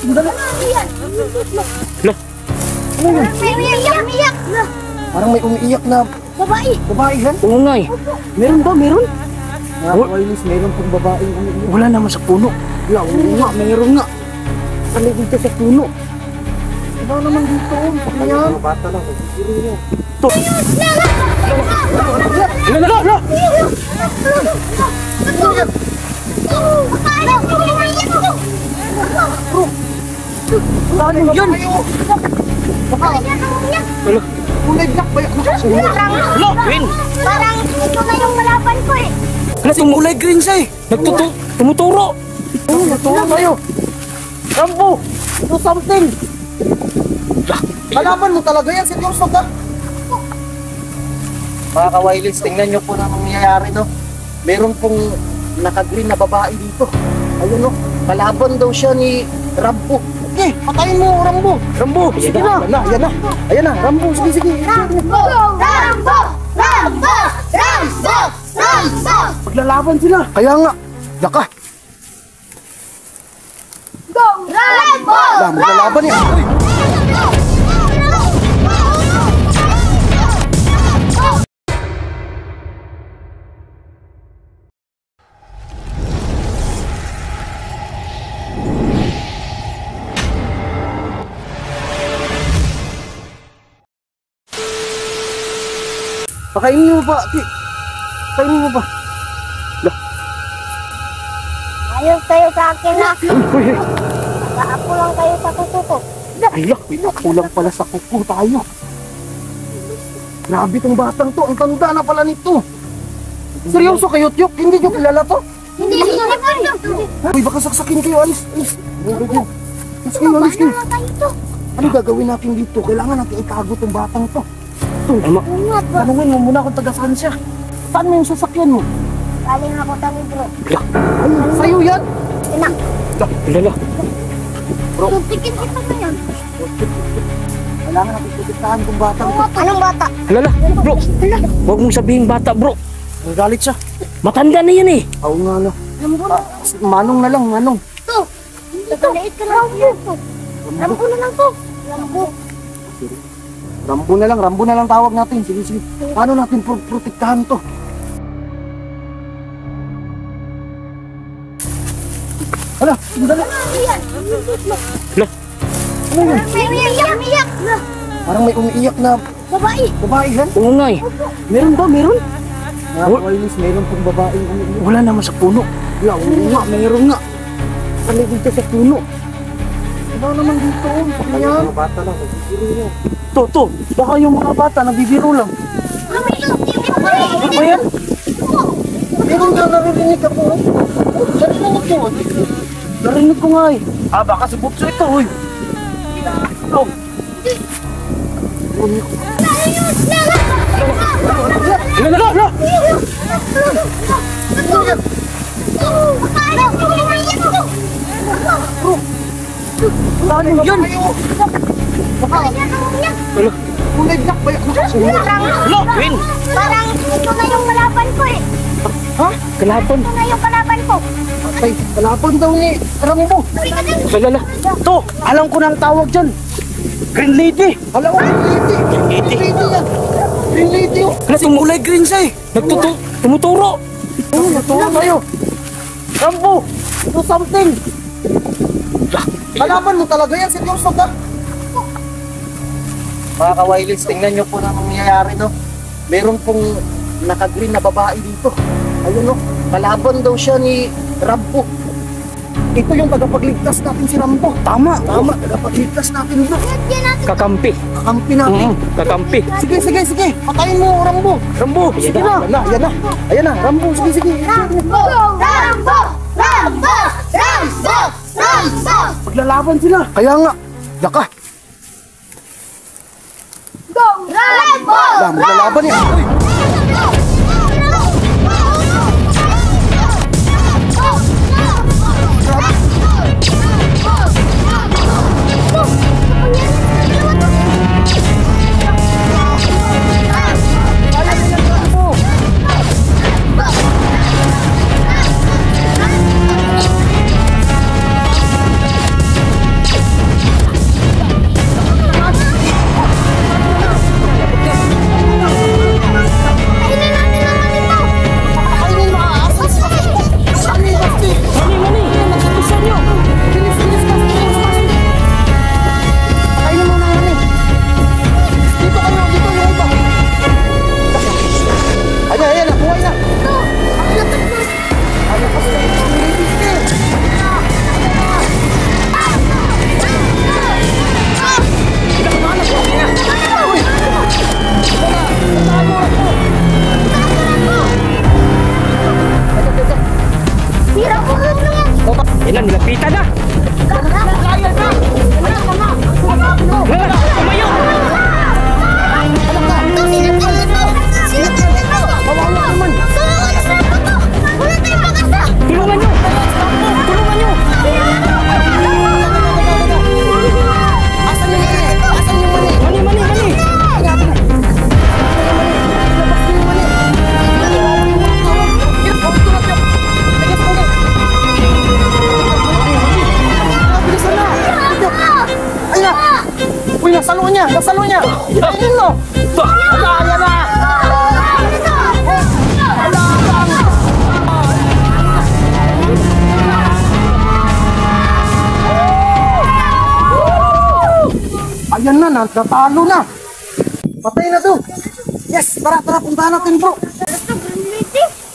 Dali. Lah. Ano yun? May umiiyak. Parang may umiiyak na Babae. babae yan. Oo nga eh. Meron ba? Meron? Mga kawailis, meron pong babaeng umiiyak. Wala naman sa puno. Wala, oo nga, meron nga. Ano dito sa puno? Ano naman dito? Ano yan? Mga bata lang, siguro yun. To. Lala. Ano yan? Lala. Kulay black ba yan? Lo, Green. Parang ito na yung malaban ko eh. Lasing kulay green siya eh. Tumuturo. Oo, natuwa tayo. Rambo, do something. Kalaban mo talaga yan, seryoso ka. Mga kawailis, tingnan nyo po na nangyayari, no? Meron pong naka-green na babae dito. Ayun, no? Kalaban daw siya ni Rambo. Okay, patayin mo, Rambo. Rambo. Sige na. Yan na. Ayan na, Rambo. Sige. Rambo! Maglalaban sila. Kaya nga. Daka. Go! Rambo! Maglalaban yan. Uy. Pakainin mo ba? Pakainin mo ba? Ayos kayo sa akin ha. Uy. Nag-aapo lang kayo sa kuko ko. Ay, kulang pala sa kuko tayo. Grabe tong batang to. Ang tanda na pala nito. Seryoso kayo, Tyok? Hindi nyo kilala to? Hindi Uy, baka saksakin kayo. Alis. Alis kayo. Ano gagawin natin dito? Kailangan natin itago tong batang to. Tanungin mo muna kung taga saan siya. Saan mo yung sasakyan mo? Galing ako tabi bro. Ay, sa'yo yan? Inak. Lala. Tutikin kita ngayon. Kailangan natin tutiktahan tong batang to. Anong bata? Lala. Bro. Huwag mong sabihin bata bro. Nagalit siya. Matanda na yan eh. Oo nga, no. Rambo na. Manong na lang, manong. To. Nagkaliit ka na Rambo. Rambo na lang to. Rambo. Rambo na lang tawag natin. Sige. Paano natin protektahan to? Hala, dali. Lah. Ano yun? May umiiyak. Parang may umiiyak na Babae. babae yan. Oo nga eh. Meron ba? Meron? Mga kawailis, meron pong babaeng umiiyak. Wala naman sa puno. Wala, oo nga, meron nga. Ano dito sa puno? Ano naman dito? Ano yan? Mga bata lang, siguro yun. To. Baka yung mga bata nagbibiro lang. Ano ba yan? Meron ka naririnig ako. Narinig ko. Narinig ko nga eh. Baka si Butso ito uy. Oh. Lala. Ano yan? Lala. Kulay black ba yan? Lo, Green. Parang ito na yung malaban ko eh. Ha? Kalaban. Ito na yung kalaban ko. Ay, kalaban daw ni Rambo. Lala. To, alam ko ng tawag dyan. Green Lady. Alam ko, Green Lady yan. Green Lady oh. Lasing kulay green siya eh. Tumuturo. Oo, natuwa tayo. Rambo, do something. Kalaban mo talaga yan, seryoso ka. Mga kawailis, tingnan nyo po na nangyayari, no? Meron pong naka-green na babae dito. Ayun, no? Kalaban daw siya ni Rambo. Ito yung tagapagligtas natin si Rambo. Tama. Tagapagligtas natin ito. Kakampi. Kakampi natin. Kakampi. Sige. Patayin mo, Rambo. Rambo. Sige na. Ayan na. Rambo, sige. Rambo! Maglalaban sila. Kaya nga. Daka. Go! Rambo! Maglalaban yan. Uy. Sasalo niya! Sasalo niya! Kainin mo! Wala, yan na! Ayan na, natalo na! Patay na to! Yes! Tara, puntahan natin bro!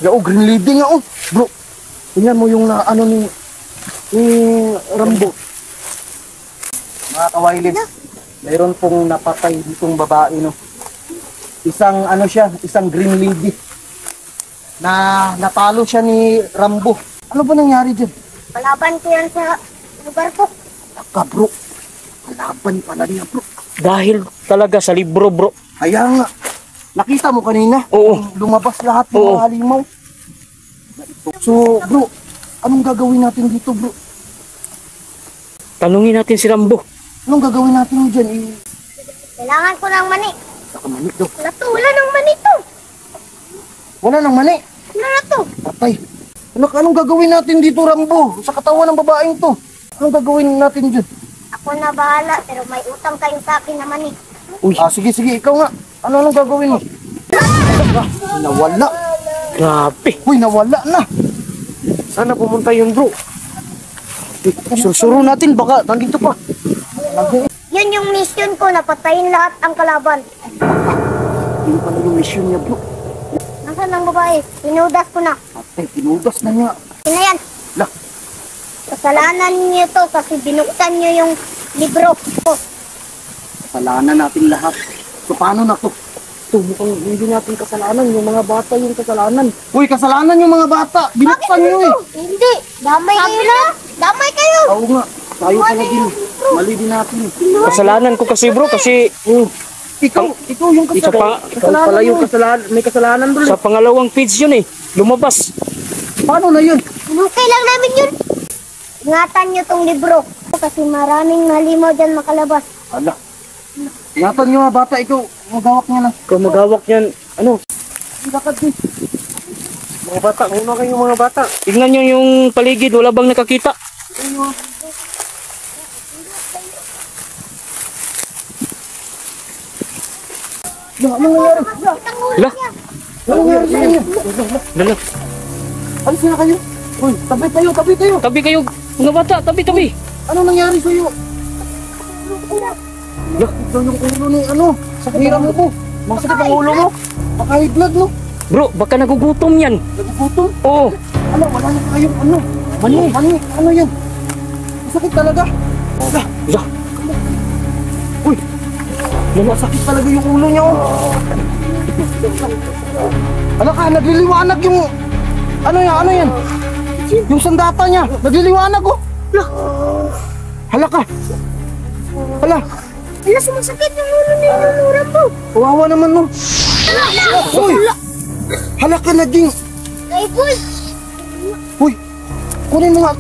Yo, green lady nga oh! Bro, tingnan mo yung ano ni Rambo. Mga kawailis, mayroon pong napatay ditong babae, no? Isang ano siya, isang green lady. Na natalo siya ni Rambo. Ano ba nangyari dyan? Palaban ko yan sa lugar ko. Baka bro, malaban pala niya bro. Dahil talaga sa libro, bro. Kaya nga, nakita mo kanina? Oo. Lumabas lahat ng Oo. mga halimaw. So bro, anong gagawin natin dito bro? Tanungin natin si Rambo. Anong gagawin natin dyan? Kailangan ko ng mani. Saka mani daw. Wala ng mani to. Wala nang mani. Wala na to. Patay. Anong gagawin natin dito, Rambo? Sa katawan ng babaeng to. Anong gagawin natin dyan? Ako na bahala, pero may utang kayo sa akin na mani. Uy. Sige, ikaw nga. Anong gagawin mo? Nawala. Grabe. Uy, nawala na. Sana pumunta yun, bro. Susuro natin, baka nandito pa. Yun yung mission ko, napatayin lahat ang kalaban. Yun pala yung mission niya, bro. Nasaan ang babae? Pinudas ko na. Patay, pinudas na niya. Sino yan? Lah. Kasalanan niyo to kasi binuksan niyo yung libro ko. Kasalanan natin lahat. So, paano na to? Ito, mukhang hindi natin kasalanan. Yung mga bata yung kasalanan. Uy, kasalanan yung mga bata. Binuksan niyo eh. Hindi. Damay kayo na. Damay kayo. Oo nga. Tayo pala din. Mali din natin. Kasalanan ko kasi, bro, kasi Ikaw yung kasalanan. ikaw pala yung may kasalanan doon. sa pangalawang page yun eh. Lumabas. Paano na yun? Hinukay lang namin yun. Ingatan niyo tong libro. Kasi maraming halimaw dyan makalabas. Ala. Ingatan nyo mga bata. Ikaw, magawak niya na. Ikaw magawak yan. Ano? Bakit din? Mga bata, muna kayo mga bata. Tingnan nyo yung paligid, wala bang nakakita? Ano nangyari? Lah, Ano nangyari sa inyo? dala. Alis na kayo. Uy, tabi tayo. Tabi kayo, mga bata, tabi. Ano nangyari sa iyo? Ito yung ulo ni ano? Sa hira mo po. Masakit ang ulo mo. Baka high blood no? Bro, baka nagugutom yan. Nagugutom. Oo. Ano, wala na kayong ano? Mani. Ano yan? Masakit talaga. Lah, Uy, masakit talaga yung ulo niya oh. Ano ka, nagliliwanag yung... Ano yan? Yung sandata niya, nagliliwanag oh. Hala ka. Hala, Wala, sumasakit yung ulo ni Rambo. kawawa naman no. Uy, hala ka naging... Ay, boy. Uy, kunin mo nga.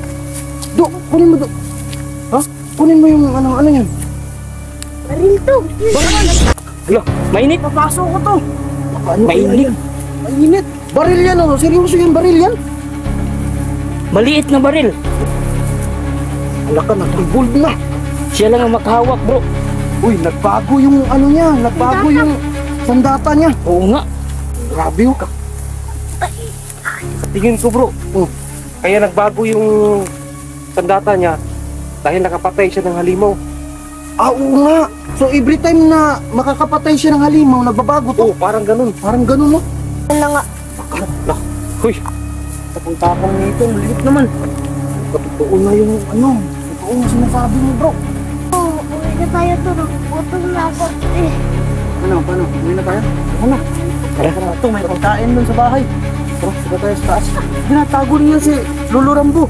Kunin mo. Ha? Kunin mo yung ano yan. Baril to. lah, mainit. Papasok ko to. Mainit. Mainit. Baril yan oh. Seryoso yan, baril yan. Maliit na baril. Hala ka, nag-revolve na. Siya lang ang makahawak, bro. Uy, nagbago yung ano niya. Nagbago yung sandata niya. Oo nga. Grabe oh. Tingin ko bro, kaya nagbago yung sandata niya dahil nakapatay siya ng halimaw. Ah, oo nga. So every time na makakapatay siya ng halimaw, nagbabago to. Parang ganun. Parang ganun no. Ano na nga. Huy, Tapang-tapang nito, lilit naman. Totoo na yung ano. Totoo na sinasabi mo bro. Uwi na tayo to. Gutom na ako. Paano? Uwi na tayo? Ano? Tara, ito, may pagkain dun sa bahay. Tara, tayo sa taas. Ginatago niya si Lolo Rambo.